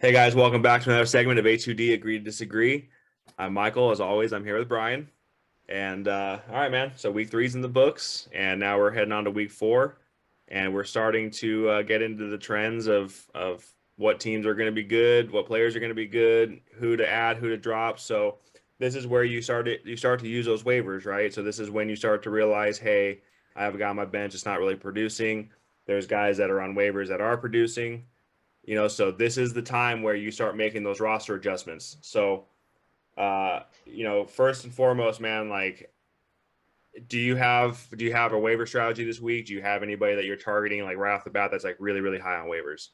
Hey guys, welcome back to another segment of A2D Agree to Disagree. I'm Michael. As always, I'm here with Brian. And all right, man. So week three's in the books, and now we're heading on to week four, and we're starting to get into the trends of what teams are going to be good, what players are going to be good, who to add, who to drop. So this is where you start to use those waivers, right? So this is when you start to realize, hey, I have a guy on my bench that's not really producing. There's guys that are on waivers that are producing. So this is the time where you start making those roster adjustments. So, first and foremost, man, like, do you have a waiver strategy this week? Do you have anybody that you're targeting like right off the bat that's like really, really high on waivers?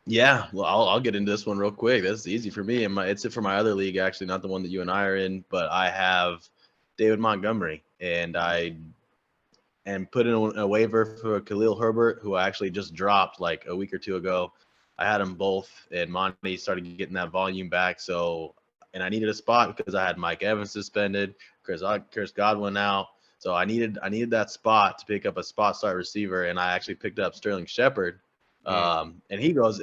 Yeah, well, I'll get into this one real quick. That's easy for me, and it's for my other league actually, not the one that you and I are in. But I have David Montgomery, and I am putting in a waiver for Khalil Herbert, who I actually just dropped like a week or two ago. I had them both, and Monty started getting that volume back. And I needed a spot because I had Mike Evans suspended, Chris Godwin out. So I needed that spot to pick up a spot start receiver, and I actually picked up Sterling Shepard. And he goes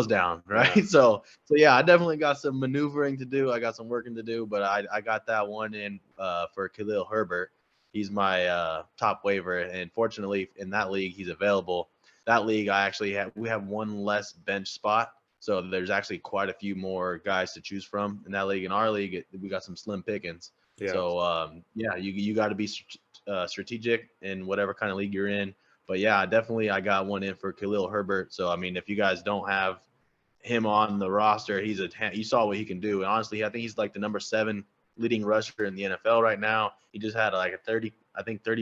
down, right? Yeah. So yeah, I definitely got some maneuvering to do. I got some working to do, but I got that one in for Khalil Herbert. He's my top waiver, and fortunately in that league he's available. That league we have one less bench spot, so there's actually quite a few more guys to choose from in that league. In our league, we got some slim pickings. Yeah. So yeah, you got to be strategic in whatever kind of league you're in. But yeah, definitely I got one in for Khalil Herbert. So I mean, if you guys don't have him on the roster, you saw what he can do. And honestly, I think he's like the number 7 leading rusher in the NFL right now. He just had like 30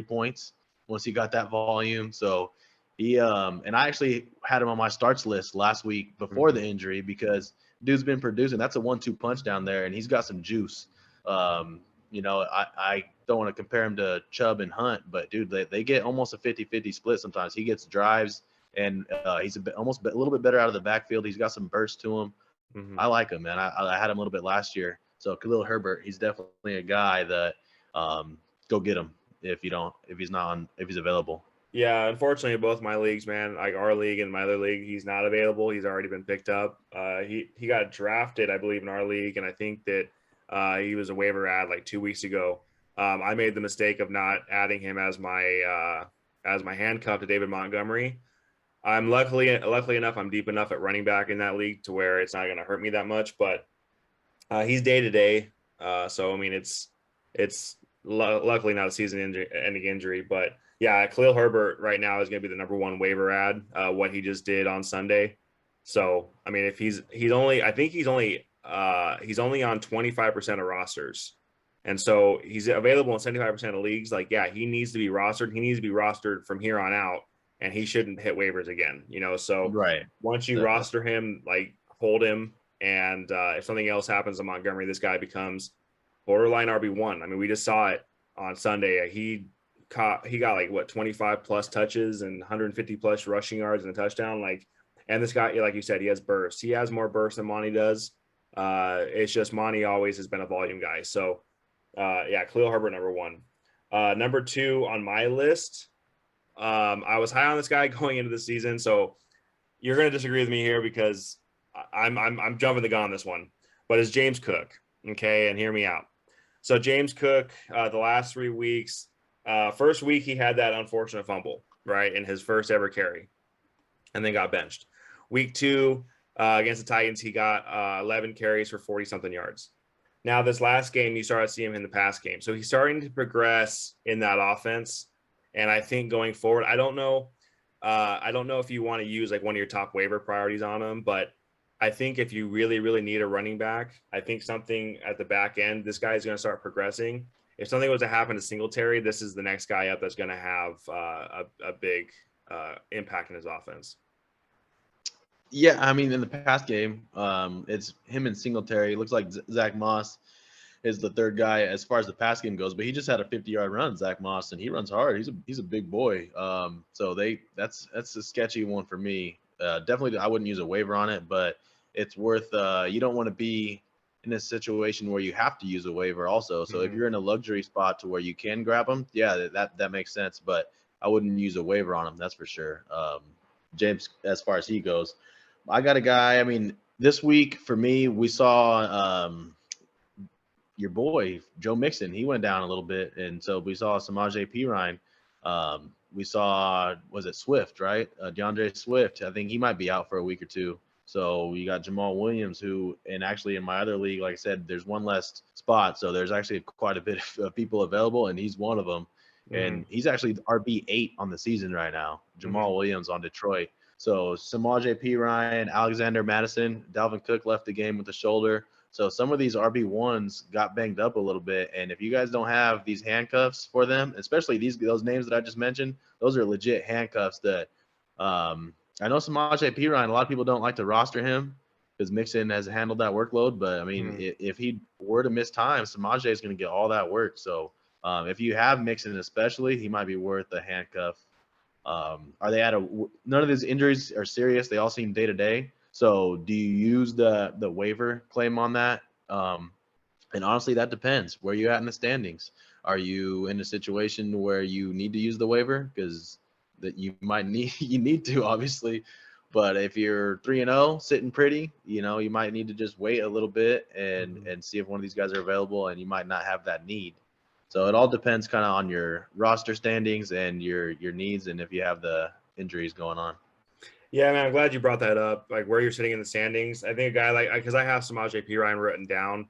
points once he got that volume. So he and I actually had him on my starts list last week before the injury because dude's been producing. That's a 1-2 punch down there, and he's got some juice. I don't want to compare him to Chubb and Hunt, but dude, they get almost a 50-50 split sometimes. He gets drives, and he's almost a little bit better out of the backfield. He's got some burst to him. Mm-hmm. I like him, man. I had him a little bit last year. So Khalil Herbert, he's definitely a guy that go get him if he's available. Yeah, unfortunately, in both my leagues, man, like our league and my other league, he's not available. He's already been picked up. He got drafted, I believe, in our league, and I think that he was a waiver ad like 2 weeks ago. I made the mistake of not adding him as my handcuff to David Montgomery. I'm luckily enough, I'm deep enough at running back in that league to where it's not going to hurt me that much. But he's day to day, so I mean, it's luckily not a season-ending injury, but yeah, Khalil Herbert right now is going to be the number one waiver ad. What he just did on Sunday. So I mean, if he's only, I think he's only on 25% of rosters, and so he's available in 75% of leagues. Like, yeah, he needs to be rostered. He needs to be rostered from here on out, and he shouldn't hit waivers again. So Right. once you roster him, like hold him, and if something else happens to Montgomery, this guy becomes borderline RB1. I mean, we just saw it on Sunday. He got like what 25 plus touches and 150 plus rushing yards and a touchdown. Like, and this guy, like you said, he has bursts. He has more bursts than Monty does. It's just Monty always has been a volume guy. So yeah, Khalil Herbert number one. Number two on my list. I was high on this guy going into the season, so you're going to disagree with me here because I'm jumping the gun on this one. But it's James Cook. Okay, and hear me out. So James Cook, the last 3 weeks, first week he had that unfortunate fumble, right, in his first ever carry, and then got benched. Week 2 against the Titans, he got 11 carries for 40-something yards. Now this last game, you started to see him in the pass game, so he's starting to progress in that offense. And I think going forward, I don't know if you want to use like one of your top waiver priorities on him, but I think if you really, really need a running back, I think something at the back end, this guy is going to start progressing. If something was to happen to Singletary, this is the next guy up that's going to have a big impact in his offense. Yeah, I mean, in the past game, it's him and Singletary. It looks like Zach Moss is the third guy as far as the pass game goes, but he just had a 50-yard run, Zach Moss, and he runs hard. He's a big boy. So that's a sketchy one for me. Definitely, I wouldn't use a waiver on it, but it's worth. You don't want to be in a situation where you have to use a waiver also. So if you're in a luxury spot to where you can grab them, yeah, that makes sense. But I wouldn't use a waiver on him. That's for sure. James, as far as he goes. I got a guy. I mean, this week for me, we saw your boy Joe Mixon. He went down a little bit, and so we saw Samaje Perine. We saw, was it Swift, right? DeAndre Swift. I think he might be out for a week or two. So you got Jamal Williams, who, and actually in my other league, like I said, there's one less spot, so there's actually quite a bit of people available, and he's one of them. And he's actually RB8 on the season right now. Jamal Williams on Detroit. So Samaje Perine, Alexander Madison, Dalvin Cook left the game with the shoulder. So some of these RB1s got banged up a little bit. And if you guys don't have these handcuffs for them, especially those names that I just mentioned, those are legit handcuffs that I know Samaje Perine, a lot of people don't like to roster him because Mixon has handled that workload. But, I mean, if he were to miss time, Samaje is going to get all that work. So if you have Mixon especially, he might be worth a handcuff. Are they none of these injuries are serious. They all seem day to day. So do you use the waiver claim on that? And honestly, that depends. Where you at in the standings? Are you in a situation where you need to use the waiver? Because that you might need you need to, obviously. But if you're 3-0, sitting pretty, you might need to just wait a little bit and see if one of these guys are available, and you might not have that need. So it all depends kind of on your roster standings and your needs, and if you have the injuries going on. Yeah, man, I'm glad you brought that up. Like where you're sitting in the standings. I think a guy because I have Samaje Perine written down.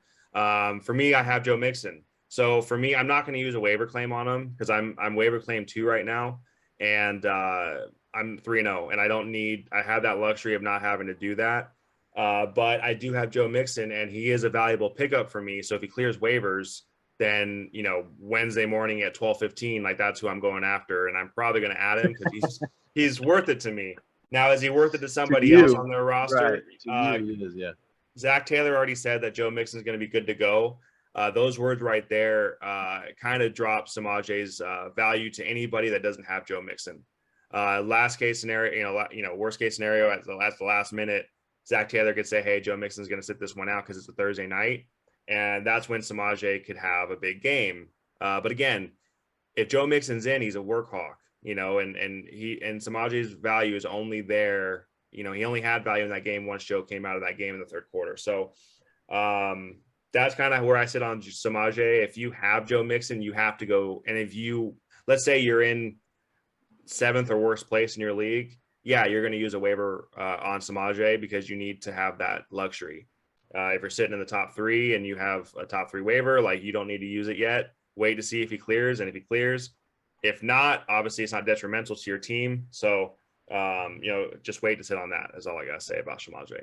For me, I have Joe Mixon. So for me, I'm not going to use a waiver claim on him because I'm waiver claim 2 right now, and I'm 3-0, and I have that luxury of not having to do that. But I do have Joe Mixon, and he is a valuable pickup for me. So if he clears waivers, then Wednesday morning at 12:15, like that's who I'm going after, and I'm probably going to add him because he's worth it to me. Now, is he worth it to somebody else on their roster? Right. To you, he is, yeah. Zach Taylor already said that Joe Mixon is going to be good to go. Those words right there kind of drop Samaje's value to anybody that doesn't have Joe Mixon. Last case scenario, worst case scenario at the last minute, Zach Taylor could say, "Hey, Joe Mixon's going to sit this one out because it's a Thursday night," and that's when Samaje could have a big game. But again, if Joe Mixon's in, he's a workhawk. And Samaje's value is only there. He only had value in that game once Joe came out of that game in the third quarter. So that's kind of where I sit on Samaje. If you have Joe Mixon, you have to go. And let's say you're in 7th or worst place in your league, yeah, you're going to use a waiver on Samaje because you need to have that luxury. If you're sitting in the top 3 and you have a top 3 waiver, like you don't need to use it yet. Wait to see if he clears, and if he clears. If not, obviously it's not detrimental to your team. So, just wait to sit on that is all I got to say about Samaje.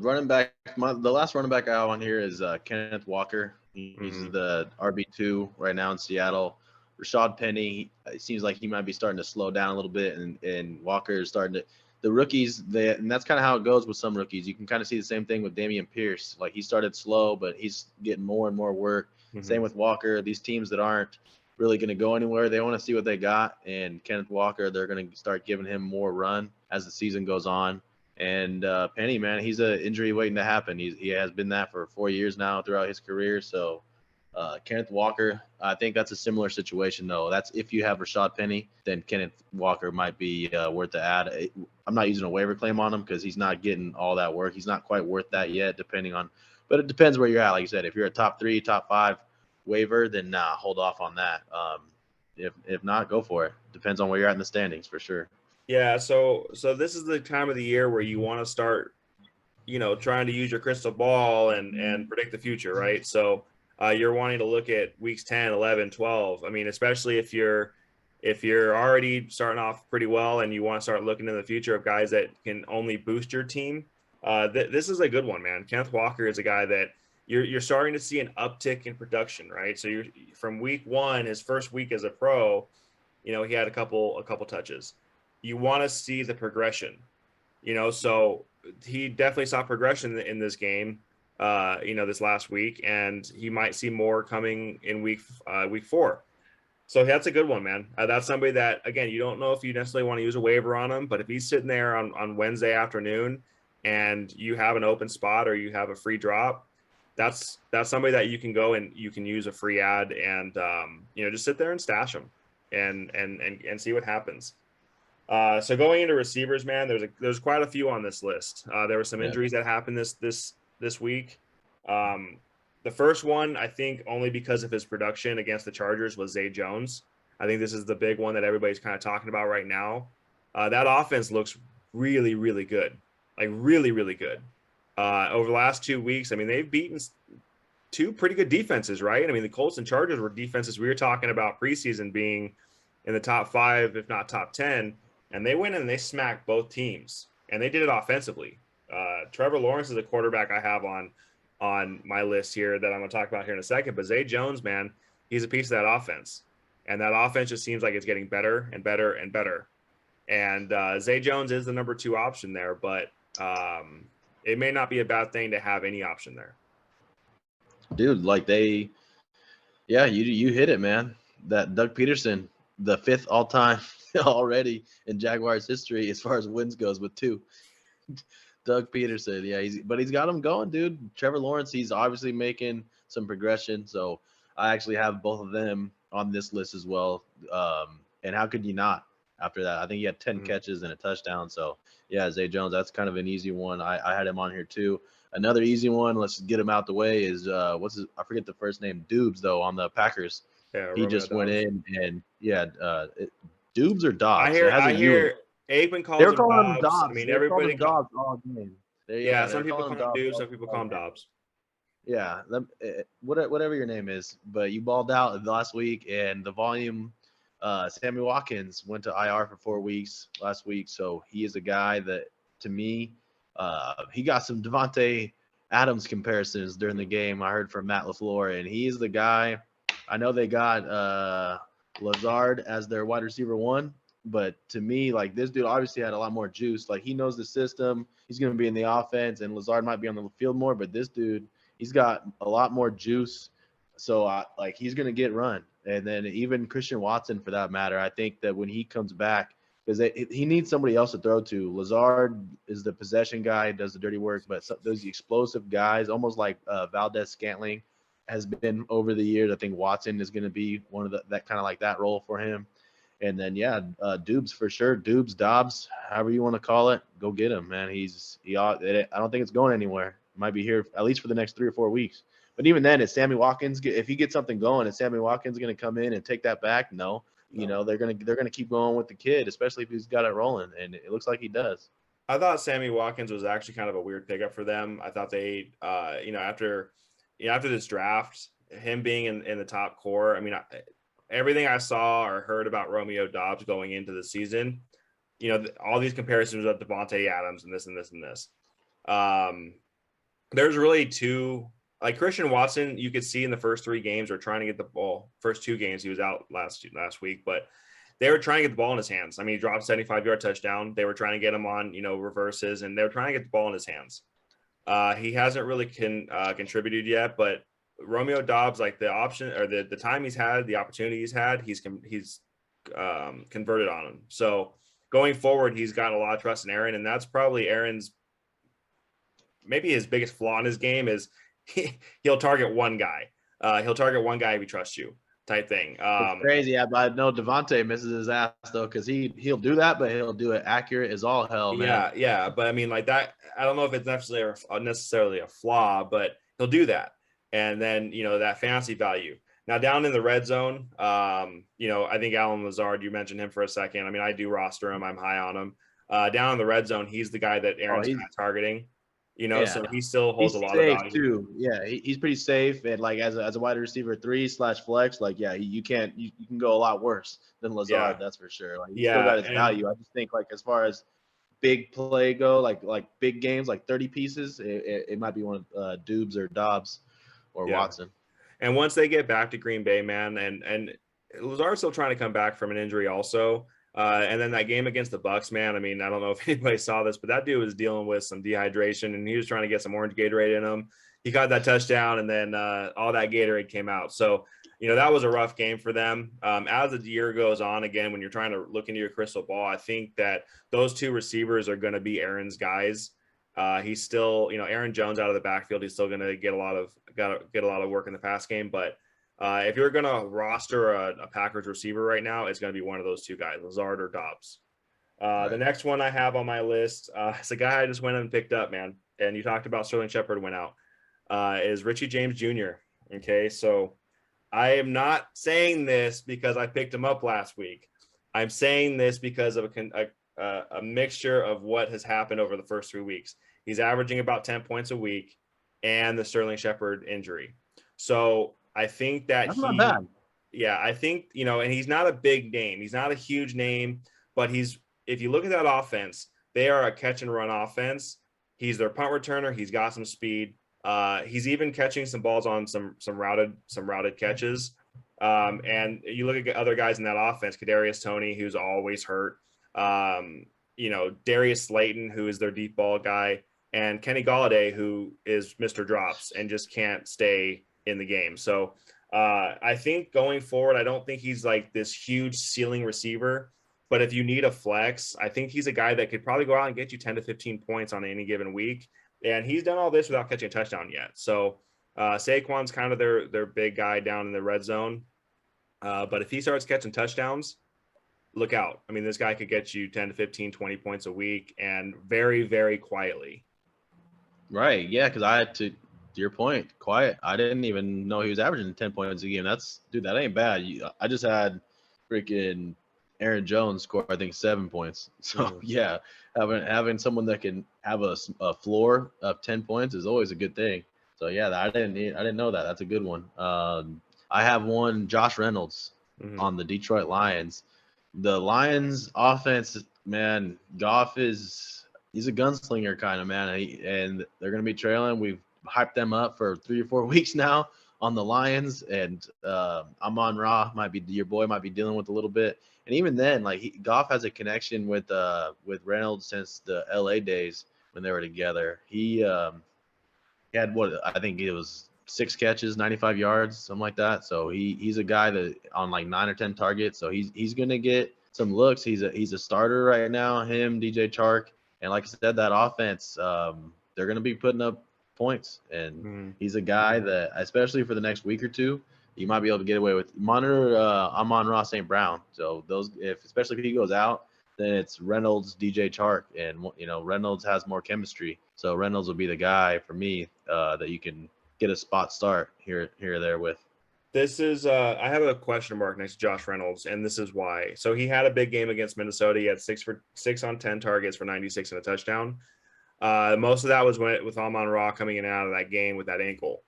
Running back, the last running back I have on here is Kenneth Walker. He's the RB2 right now in Seattle. Rashad Penny, it seems like he might be starting to slow down a little bit, and Walker is starting to – the rookies, and that's kind of how it goes with some rookies. You can kind of see the same thing with Dameon Pierce. Like he started slow, but he's getting more and more work. Same with Walker. These teams that aren't really going to go anywhere, they want to see what they got. And Kenneth Walker, they're going to start giving him more run as the season goes on. And Penny, man, he's an injury waiting to happen. He has been that for 4 years now throughout his career. So Kenneth Walker, I think that's a similar situation, though. That's if you have Rashad Penny, then Kenneth Walker might be worth the add. I'm not using a waiver claim on him because he's not getting all that work. He's not quite worth that yet, but it depends where you're at. Like you said, if you're a top 3, top 5 waiver, then hold off on that. If not, go for it. Depends on where you're at in the standings for sure. Yeah, so this is the time of the year where you want to start, trying to use your crystal ball and predict the future, right? So you're wanting to look at weeks 10, 11, 12. I mean, especially if you're already starting off pretty well and you want to start looking in the future of guys that can only boost your team. This is a good one, man. Kenneth Walker is a guy that you're starting to see an uptick in production, right? So you're from week 1, his first week as a pro, he had a couple touches. You want to see the progression, so he definitely saw progression in this game, this last week, and he might see more coming in week 4. So that's a good one, man. That's somebody that, again, you don't know if you necessarily want to use a waiver on him, but if he's sitting there on Wednesday afternoon and you have an open spot or you have a free drop, that's somebody that you can go and you can use a free ad and, just sit there and stash them and see what happens. So going into receivers, man, there's quite a few on this list. There were some Yeah. injuries that happened this week. The first one, I think, only because of his production against the Chargers, was Zay Jones. I think this is the big one that everybody's kind of talking about right now. That offense looks really, really good, like really, really good. Over the last 2 weeks, I mean, they've beaten two pretty good defenses, right? I mean, the Colts and Chargers were defenses we were talking about preseason being in the top 5, if not top 10, and they went in and they smacked both teams, and they did it offensively. Trevor Lawrence is a quarterback I have on my list here that I'm going to talk about here in a second. But Zay Jones, man, he's a piece of that offense, and that offense just seems like it's getting better and better and better. And Zay Jones is the number 2 option there, but it may not be a bad thing to have any option there. Dude, like you hit it, man. That Doug Peterson, the 5th all-time already in Jaguars history as far as wins goes with 2. Doug Peterson, yeah, he's got him going, dude. Trevor Lawrence, he's obviously making some progression, so I actually have both of them on this list as well. And how could you not after that? I think he had 10 catches and a touchdown. So yeah, Zay Jones, that's kind of an easy one. I had him on here too. Another easy one, let's get him out the way, is I forget the first name, Dubes, though, on the Packers. Yeah, He just went in and Dubes or Dobbs. I hear Aikman calls They were him calling him Dobbs. Dobbs. I mean, They were calling everybody him Dobbs all game. Yeah, some they're people calling call him him Dubes, Dobbs some people call him Dobbs. Yeah, whatever your name is, but you balled out last week, and the volume. Sammy Watkins went to IR for 4 weeks last week, so he is a guy that, to me, he got some Devontae Adams comparisons during the game. I heard from Matt LaFleur, and he is the guy. I know they got Lazard as their wide receiver 1, but to me, like, this dude obviously had a lot more juice. Like, he knows the system. He's going to be in the offense, and Lazard might be on the field more, but this dude, he's got a lot more juice. So, he's going to get run. And then even Christian Watson, for that matter, I think that when he comes back, because he needs somebody else to throw to. Lazard is the possession guy, does the dirty work, but those explosive guys, almost like Valdez-Scantling has been over the years. I think Watson is going to be one of that kind of like that role for him. And then, Dubes for sure. Dubes, Dobbs, however you want to call it, go get him, man. I don't think it's going anywhere. Might be here at least for the next 3 or 4 weeks. But even then, is Sammy Watkins, if he gets something going, is Sammy Watkins going to come in and take that back? No. They're gonna keep going with the kid, especially if he's got it rolling, and it looks like he does. I thought Sammy Watkins was actually kind of a weird pickup for them. I thought they, after this draft, him being in the top core. I mean, everything I saw or heard about Romeo Dobbs going into the season, all these comparisons of Devontae Adams and this and this and this. There's really 2. Like Christian Watson, you could see in the first 3 games are trying to get the ball. First 2 games, he was out last week, but they were trying to get the ball in his hands. I mean, he dropped a 75-yard touchdown. They were trying to get him on, reverses, and they were trying to get the ball in his hands. He hasn't really contributed yet, but Romeo Dobbs, like the option or the time he's had, the opportunity he's had, he's converted on him. So going forward, he's got a lot of trust in Aaron, and that's probably Aaron's maybe his biggest flaw in his game is he'll target one guy. He'll target one guy if he trusts you, type thing. It's crazy. I know Devontae misses his ass though, because he'll do that, but he'll do it accurate as all hell, man. Yeah. But I mean, like that. I don't know if it's necessarily a flaw, but he'll do that, and then that fantasy value. Now down in the red zone, I think Alan Lazard. You mentioned him for a second. I mean, I do roster him. I'm high on him. Down in the red zone, he's the guy that Aaron's kind of targeting. So he still holds a lot of value too. Yeah, he's pretty safe, and like as a wide receiver 3/flex, like you can go a lot worse than Lazard, that's for sure. Like he's still got his value. I just think like as far as big play go, like big games, like 30 pieces, it might be one of Dubes or Dobbs or Watson. And once they get back to Green Bay, man, and Lazard's still trying to come back from an injury also. And then that game against the Bucks, man, I mean, I don't know if anybody saw this, but that dude was dealing with some dehydration and he was trying to get some orange Gatorade in him. He got that touchdown and then all that Gatorade came out. So, that was a rough game for them. As the year goes on, again, when you're trying to look into your crystal ball, I think that those 2 receivers are going to be Aaron's guys. He's still, Aaron Jones out of the backfield. He's still going to get a lot of work in the pass game, but if you're going to roster a Packers receiver right now, it's going to be one of those 2 guys, Lazard or Dobbs. The next one I have on my list, it's a guy I just went and picked up, man. And you talked about Sterling Shepard went out, is Richie James Jr. Okay, so I am not saying this because I picked him up last week. I'm saying this because of a mixture of what has happened over the first 3 weeks. He's averaging about 10 points a week and the Sterling Shepard injury. So I think that That's not bad. Yeah, I think, and he's not a big name. He's not a huge name, but if you look at that offense, they are a catch and run offense. He's their punt returner. He's got some speed. He's even catching some balls on some routed catches. And you look at other guys in that offense, Kadarius Toney, who's always hurt. Darius Slayton, who is their deep ball guy, and Kenny Golladay, who is Mr. Drops and just can't stay in the game. So I think going forward, I don't think he's like this huge ceiling receiver. But if you need a flex, I think he's a guy that could probably go out and get you 10 to 15 points on any given week. And he's done all this without catching a touchdown yet. So Saquon's kind of their big guy down in the red zone. But if he starts catching touchdowns, look out. I mean, this guy could get you 10 to 15, 20 points a week and very, very quietly. Right. Yeah, because I had to your point, quiet. I didn't even know he was averaging 10 points a game. That ain't bad. I just had freaking Aaron Jones score, I think, 7 points. So yeah, having someone that can have a floor of 10 points is always a good thing. So yeah, I didn't know that. That's a good one. I have one, Josh Reynolds on the Detroit Lions. The Lions offense, man, Goff he's a gunslinger kind of man, and they're gonna be trailing. We've hyped them up for 3 or 4 weeks now on the Lions, and Amon-Ra your boy might be dealing with a little bit. And even then, like Goff has a connection with Reynolds since the LA days when they were together. He had I think it was 6 catches, 95 yards, something like that. So he's a guy that on like 9 or 10 targets. So he's gonna get some looks. He's a starter right now. Him, DJ Chark, and like I said, that offense, they're gonna be putting up points, and he's a guy that, especially for the next week or two, you might be able to get away with. Monitor Amon-Ra St. Brown. So especially if he goes out, then it's Reynolds, DJ Chark, and Reynolds has more chemistry. So Reynolds will be the guy for me that you can get a spot start here or there with. This is I have a question mark next to Josh Reynolds, and this is why. So he had a big game against Minnesota. He had 6 on 10 targets for 96 and a touchdown. Most of that was with Amon-Ra coming in and out of that game with that ankle.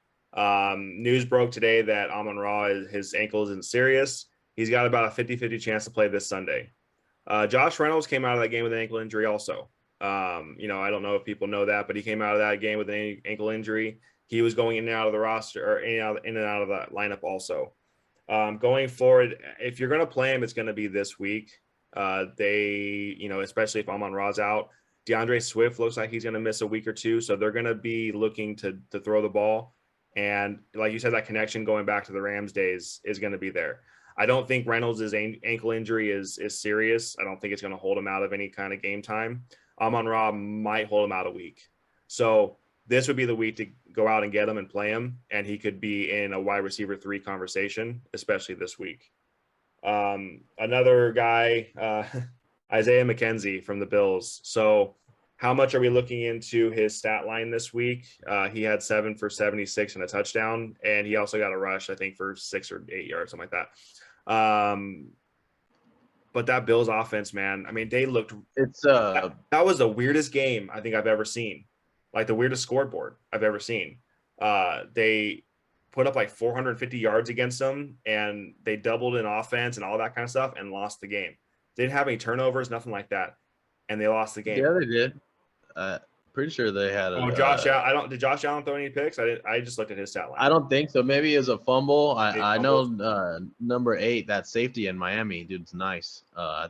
News broke today that Amon-Ra, his ankle isn't serious. He's got about a 50-50 chance to play this Sunday. Josh Reynolds came out of that game with an ankle injury also. I don't know if people know that, but he came out of that game with an ankle injury. He was going in and out of the roster, or in and out of the lineup also. Going forward, if you're going to play him, it's going to be this week. Especially if Amon-Ra's out, DeAndre Swift looks like he's going to miss a week or two. So they're going to be looking to throw the ball. And like you said, that connection going back to the Rams days is going to be there. I don't think Reynolds' ankle injury is serious. I don't think it's going to hold him out of any kind of game time. Amon-Ra might hold him out a week. So this would be the week to go out and get him and play him. And he could be in a wide receiver 3 conversation, especially this week. Another guy, Isaiah McKenzie from the Bills. So how much are we looking into his stat line this week? He had 7 for 76 and a touchdown, and he also got a rush, I think, for 6 or 8 yards, something like that. But that Bills offense, man, I mean, they looked – that was the weirdest game I think I've ever seen, like the weirdest scoreboard I've ever seen. They put up like 450 yards against them, and they doubled in offense and all that kind of stuff and lost the game. They didn't have any turnovers, nothing like that, and they lost the game. Yeah, they did. Pretty sure they had. Josh Allen. Did Josh Allen throw any picks? I just looked at his stat line. I don't think so. Maybe it was a fumble. I know number 8, that safety in Miami, dude's nice. I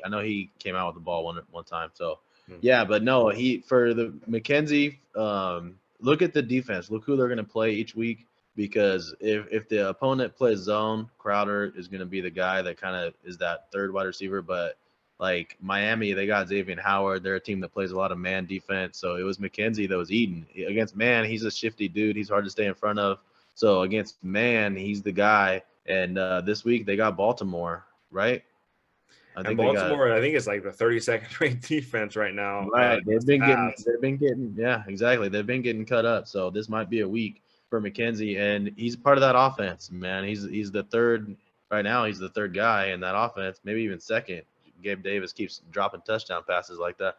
know he came out with the ball one time. So yeah, but no, for the McKenzie. Look at the defense. Look who they're going to play each week. Because if the opponent plays zone, Crowder is going to be the guy that kind of is that third wide receiver. But like Miami, they got Xavier Howard. They're a team that plays a lot of man defense. So it was McKenzie that was eating. Against man, he's a shifty dude. He's hard to stay in front of. So against man, he's the guy. And this week they got Baltimore, right? I And think they got Baltimore, I think it's like the 32nd ranked defense right now. right. Yeah, exactly. They've been getting cut up. So this might be a week for McKenzie, and he's part of that offense, man. He's the third right now. He's the third guy in that offense, maybe even second. Gabe Davis keeps dropping touchdown passes like that.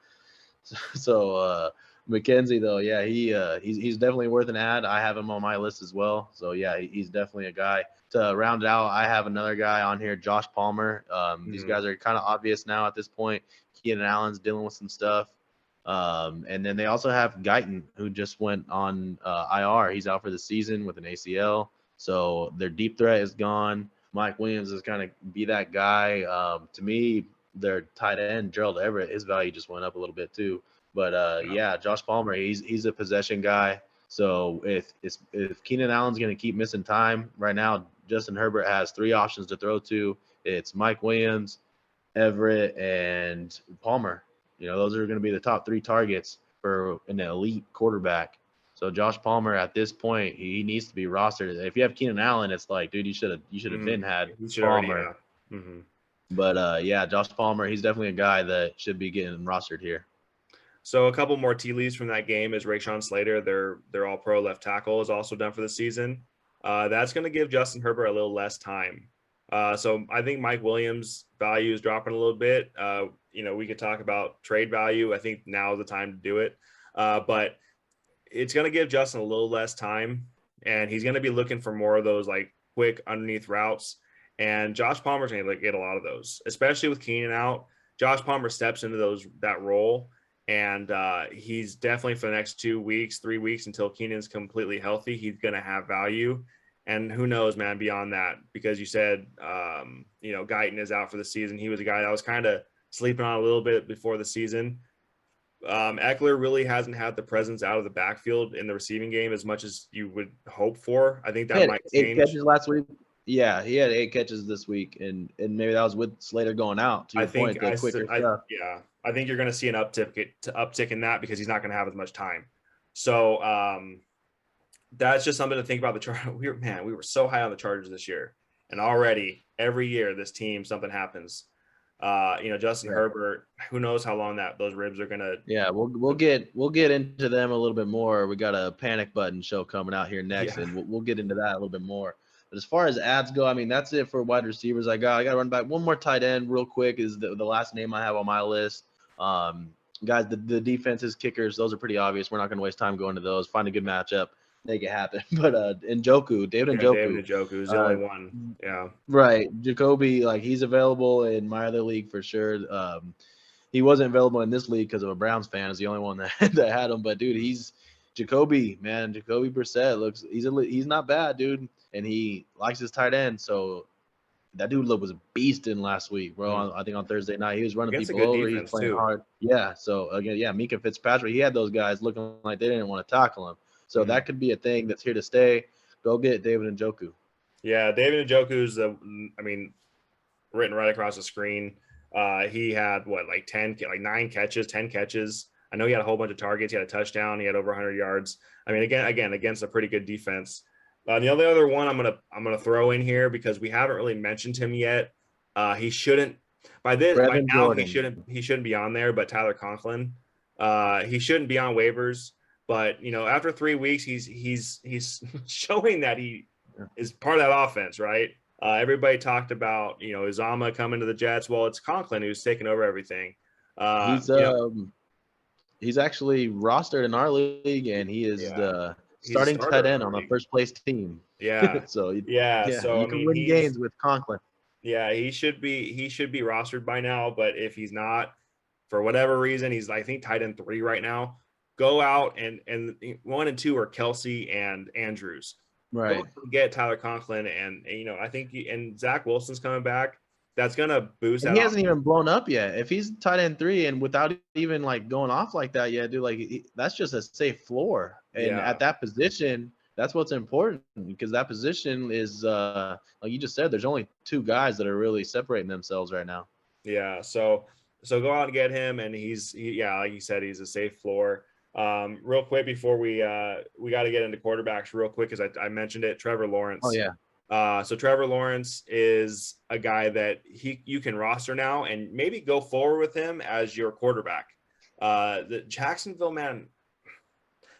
So McKenzie though, yeah, he's definitely worth an ad. I have him on my list as well. So yeah, he's definitely a guy. To round it out, I have another guy on here, Josh Palmer. These guys are kind of obvious now at this point. Keenan Allen's dealing with some stuff. And then they also have Guyton, who just went on IR. He's out for the season with an ACL. So their deep threat is gone. Mike Williams is kind of be that guy. To me, their tight end, Gerald Everett, his value just went up a little bit too. But yeah, Josh Palmer, he's a possession guy. So if Keenan Allen's going to keep missing time right now, Justin Herbert has 3 options to throw to. It's Mike Williams, Everett, and Palmer. Those are going to be the top 3 targets for an elite quarterback. So Josh Palmer at this point, he needs to be rostered. If you have Keenan Allen, it's like, dude, you should have been had Palmer. But yeah, Josh Palmer, he's definitely a guy that should be getting rostered here. So a couple more tea leaves from that game is Rashawn Slater, their all-pro left tackle, is also done for the season. That's going to give Justin Herbert a little less time. So I think Mike Williams' value is dropping a little bit. We could talk about trade value. I think now is the time to do it. But it's going to give Justin a little less time, and he's going to be looking for more of those like quick underneath routes. And Josh Palmer's going to get a lot of those, especially with Keenan out. Josh Palmer steps into that role. And he's definitely for the next 2 weeks, 3 weeks until Keenan's completely healthy, he's going to have value. And who knows, man, beyond that, because you said, Guyton is out for the season. He was a guy that was kind of sleeping on a little bit before the season. Eckler really hasn't had the presence out of the backfield in the receiving game as much as you would hope for. I think that might change. 8 catches last week. Yeah, he had 8 catches this week, and maybe that was with Slater going out. To your point, the quicker stuff. Yeah, I think you're going to see an uptick in that because he's not going to have as much time. So that's just something to think about. The Chargers. We were so high on the Chargers this year, and already every year this team something happens. Justin Herbert. Who knows how long those ribs are going to. Yeah, we'll get into them a little bit more. We got a panic button show coming out here next, and we'll get into that a little bit more. But as far as ads go, I mean, that's it for wide receivers. I got to run back. One more tight end real quick is the last name I have on my list. Guys, the defenses, kickers, those are pretty obvious. We're not going to waste time going to those. Find a good matchup, make it happen. But Njoku, David Njoku is the only one. Yeah. Right. Jacoby, he's available in my other league for sure. He wasn't available in this league because of a Browns fan. Is the only one that had him. But, dude, Jacoby Brissett he's not bad, dude. And he likes his tight end. So that dude was a beast in last week, bro. Mm-hmm. I think on Thursday night, he was running people over. He was playing hard. Yeah. So, again, Mika Fitzpatrick, he had those guys looking like they didn't want to tackle him. So that could be a thing that's here to stay. Go get David Njoku. Yeah, David Njoku's, written right across the screen. He had, 9 catches, 10 catches. I know he had a whole bunch of targets. He had a touchdown. He had over 100 yards. I mean, again, against a pretty good defense. The only other one I'm gonna throw in here because we haven't really mentioned him yet. He shouldn't by now he shouldn't be on there. But Tyler Conklin, he shouldn't be on waivers. But after 3 weeks, he's showing that he is part of that offense, right? Everybody talked about Uzama coming to the Jets. Well, it's Conklin who's taking over everything. He's actually rostered in our league, and he is the starting tight end on the first place team. Yeah. So you can win games with Conklin. Yeah, he should be rostered by now, but if he's not, for whatever reason, he's I think tight end 3 right now. Go out and 1 and 2 are Kelsey and Andrews. Right. Go get Tyler Conklin and I think and Zach Wilson's coming back. That's gonna boost. He hasn't even blown up yet. If he's tight end 3 and without even going off like that yet, dude, that's just a safe floor. And at that position, that's what's important because that position is like you just said. There's only 2 guys that are really separating themselves right now. Yeah. So go out and get him, and he's like you said, he's a safe floor. Real quick before we got to get into quarterbacks real quick because I mentioned it. Trevor Lawrence. Oh yeah. So Trevor Lawrence is a guy that you can roster now and maybe go forward with him as your quarterback. The Jacksonville, man,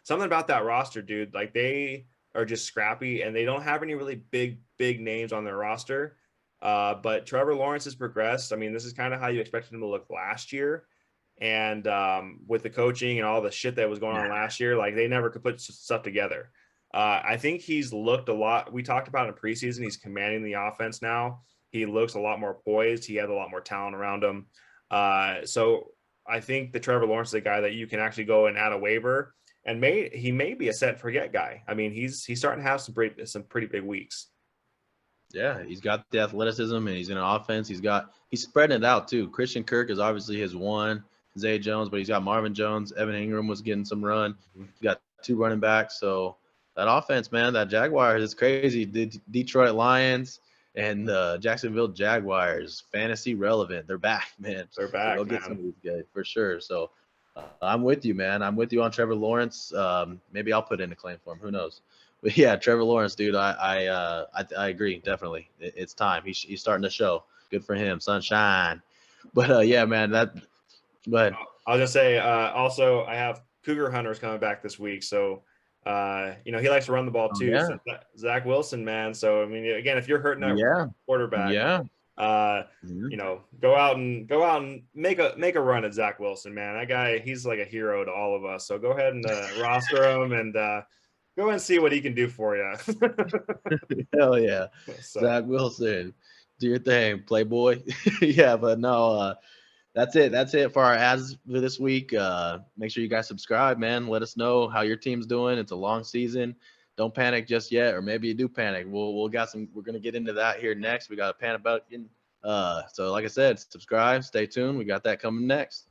something about that roster, dude. Like they are just scrappy and they don't have any really big names on their roster. But Trevor Lawrence has progressed. I mean, this is kind of how you expected him to look last year. And with the coaching and all the shit that was going on last year, like they never could put stuff together. I think he's looked a lot. We talked about in preseason, he's commanding the offense now. He looks a lot more poised. He has a lot more talent around him. So I think that Trevor Lawrence is a guy that you can actually go and add a waiver, and he may be a set and forget guy. I mean, he's starting to have some pretty big weeks. Yeah, he's got the athleticism and he's in an offense. He's spreading it out too. Christian Kirk is obviously his one. Zay Jones, but he's got Marvin Jones. Evan Ingram was getting some run. He got 2 running backs. So that offense, man, that Jaguars is crazy. The Detroit Lions and the Jacksonville Jaguars, fantasy relevant. They're back, man. They're back, so go get some of these guys for sure. So I'm with you, man. I'm with you on Trevor Lawrence. Maybe I'll put in a claim for him. Who knows? But yeah, Trevor Lawrence, dude, I agree. Definitely. It's time. He's starting to show. Good for him. Sunshine. But yeah, man, But I'll just say also I have Cougar Hunters coming back this week. So, he likes to run the ball too. Yeah. So Zach Wilson, man. So, I mean, again, if you're hurting that quarterback, go out and make a run at Zach Wilson, man. That guy, he's like a hero to all of us. So go ahead and roster him and go and see what he can do for you. Hell yeah. So. Zach Wilson, do your thing, playboy. Yeah, but no, that's it. That's it for our ads for this week. Make sure you guys subscribe, man. Let us know how your team's doing. It's a long season. Don't panic just yet, or maybe you do panic. We're gonna get into that here next. We got a panic button. So like I said, subscribe, stay tuned. We got that coming next.